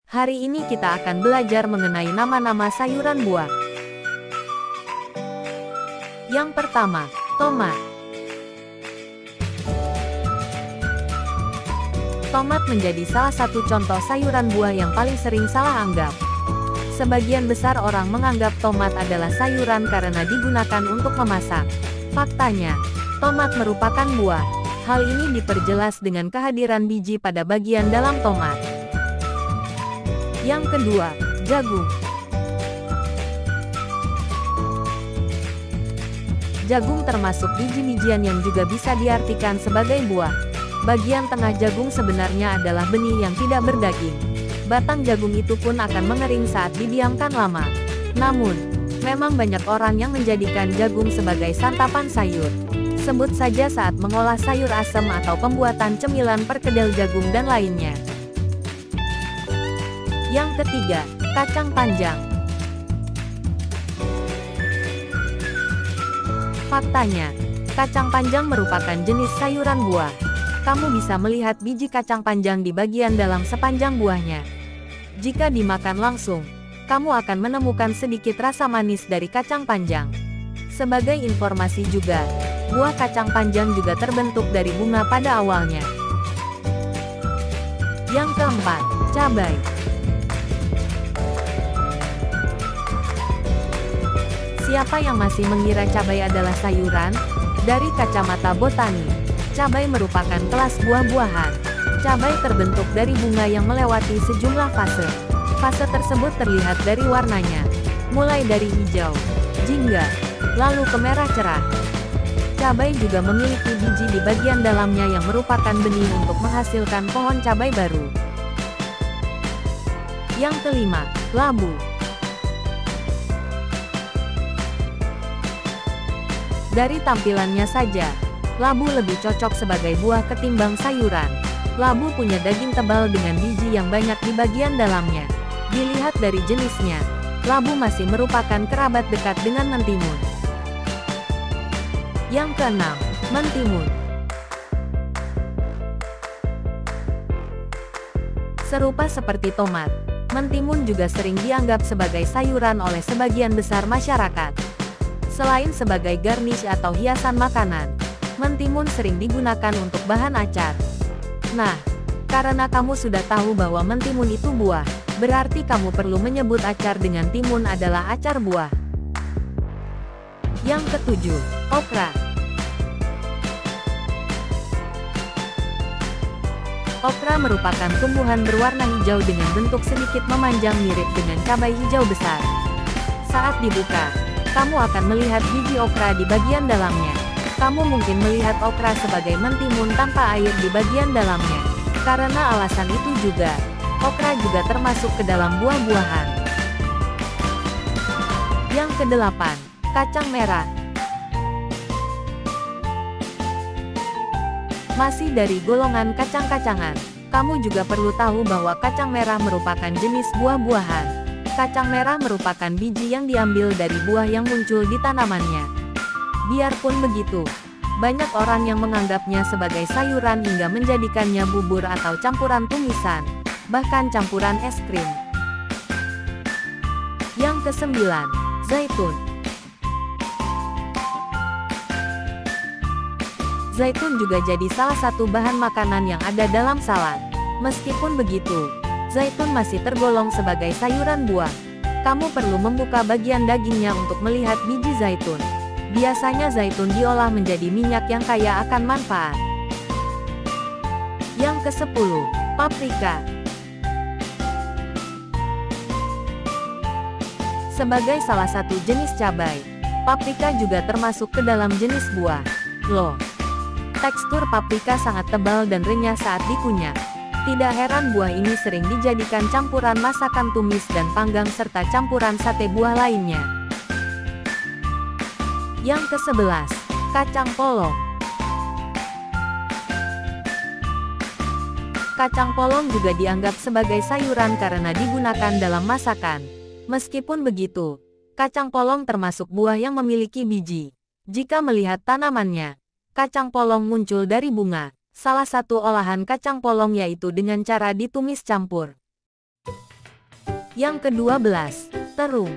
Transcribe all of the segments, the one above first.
Hari ini kita akan belajar mengenai nama-nama sayuran buah. Yang pertama, tomat. Tomat menjadi salah satu contoh sayuran buah yang paling sering salah anggap. Sebagian besar orang menganggap tomat adalah sayuran karena digunakan untuk memasak. Faktanya, tomat merupakan buah. Hal ini diperjelas dengan kehadiran biji pada bagian dalam tomat. Yang kedua, jagung. Jagung termasuk biji-bijian yang juga bisa diartikan sebagai buah. Bagian tengah jagung sebenarnya adalah benih yang tidak berdaging. Batang jagung itu pun akan mengering saat didiamkan lama. Namun, memang banyak orang yang menjadikan jagung sebagai santapan sayur. Sebut saja saat mengolah sayur asem atau pembuatan cemilan perkedel jagung dan lainnya. Yang ketiga, kacang panjang. Faktanya, kacang panjang merupakan jenis sayuran buah. Kamu bisa melihat biji kacang panjang di bagian dalam sepanjang buahnya. Jika dimakan langsung, kamu akan menemukan sedikit rasa manis dari kacang panjang. Sebagai informasi juga, buah kacang panjang juga terbentuk dari bunga pada awalnya. Yang keempat, cabai. Siapa yang masih mengira cabai adalah sayuran? Dari kacamata botani, cabai merupakan kelas buah-buahan. Cabai terbentuk dari bunga yang melewati sejumlah fase. Fase tersebut terlihat dari warnanya, mulai dari hijau, jingga, lalu ke merah cerah. Cabai juga memiliki biji di bagian dalamnya yang merupakan benih untuk menghasilkan pohon cabai baru. Yang kelima, labu. Dari tampilannya saja, labu lebih cocok sebagai buah ketimbang sayuran. Labu punya daging tebal dengan biji yang banyak di bagian dalamnya. Dilihat dari jenisnya, labu masih merupakan kerabat dekat dengan mentimun. Yang keenam, mentimun. Serupa seperti tomat, mentimun juga sering dianggap sebagai sayuran oleh sebagian besar masyarakat. Selain sebagai garnish atau hiasan makanan, mentimun sering digunakan untuk bahan acar. Nah, karena kamu sudah tahu bahwa mentimun itu buah, berarti kamu perlu menyebut acar dengan timun adalah acar buah. Yang ketujuh, okra. Okra merupakan tumbuhan berwarna hijau dengan bentuk sedikit memanjang mirip dengan cabai hijau besar. Saat dibuka, kamu akan melihat biji okra di bagian dalamnya. Kamu mungkin melihat okra sebagai mentimun tanpa air di bagian dalamnya. Karena alasan itu juga, okra juga termasuk ke dalam buah-buahan. Yang kedelapan, kacang merah. Masih dari golongan kacang-kacangan, kamu juga perlu tahu bahwa kacang merah merupakan jenis buah-buahan. Kacang merah merupakan biji yang diambil dari buah yang muncul di tanamannya. Biarpun begitu, banyak orang yang menganggapnya sebagai sayuran hingga menjadikannya bubur atau campuran tumisan, bahkan campuran es krim. Yang kesembilan, zaitun. Zaitun juga jadi salah satu bahan makanan yang ada dalam salad. Meskipun begitu, zaitun masih tergolong sebagai sayuran buah. Kamu perlu membuka bagian dagingnya untuk melihat biji zaitun. Biasanya zaitun diolah menjadi minyak yang kaya akan manfaat. Yang ke-10, paprika. Sebagai salah satu jenis cabai, paprika juga termasuk ke dalam jenis buah. Loh, tekstur paprika sangat tebal dan renyah saat dikunyah. Tidak heran buah ini sering dijadikan campuran masakan tumis dan panggang serta campuran sate buah lainnya. Yang ke-11, kacang polong. Kacang polong juga dianggap sebagai sayuran karena digunakan dalam masakan. Meskipun begitu, kacang polong termasuk buah yang memiliki biji. Jika melihat tanamannya, kacang polong muncul dari bunga. Salah satu olahan kacang polong yaitu dengan cara ditumis campur. Yang ke-12, terung.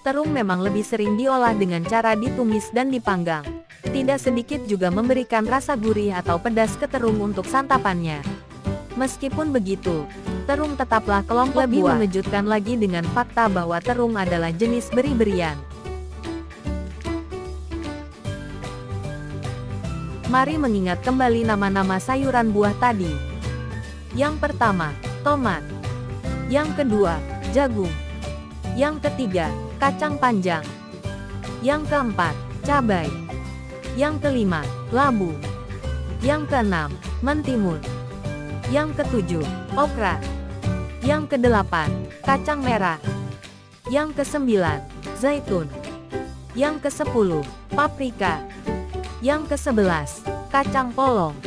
Terung memang lebih sering diolah dengan cara ditumis dan dipanggang. Tidak sedikit juga memberikan rasa gurih atau pedas ke terung untuk santapannya. Meskipun begitu, terung tetaplah kelompok lebih buah. Mengejutkan lagi dengan fakta bahwa terung adalah jenis beri-berian. Mari mengingat kembali nama-nama sayuran buah tadi. Yang pertama, tomat. Yang kedua, jagung. Yang ketiga, kacang panjang. Yang keempat, cabai. Yang kelima, labu. Yang keenam, mentimun. Yang ketujuh, okra. Yang kedelapan, kacang merah. Yang kesembilan, zaitun. Yang kesepuluh, paprika. Yang kesebelas, kacang polong.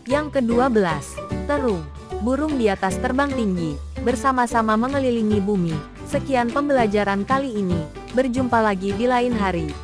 Yang kedua-belas, terung. Burung di atas terbang tinggi, bersama-sama mengelilingi bumi. Sekian pembelajaran kali ini, berjumpa lagi di lain hari.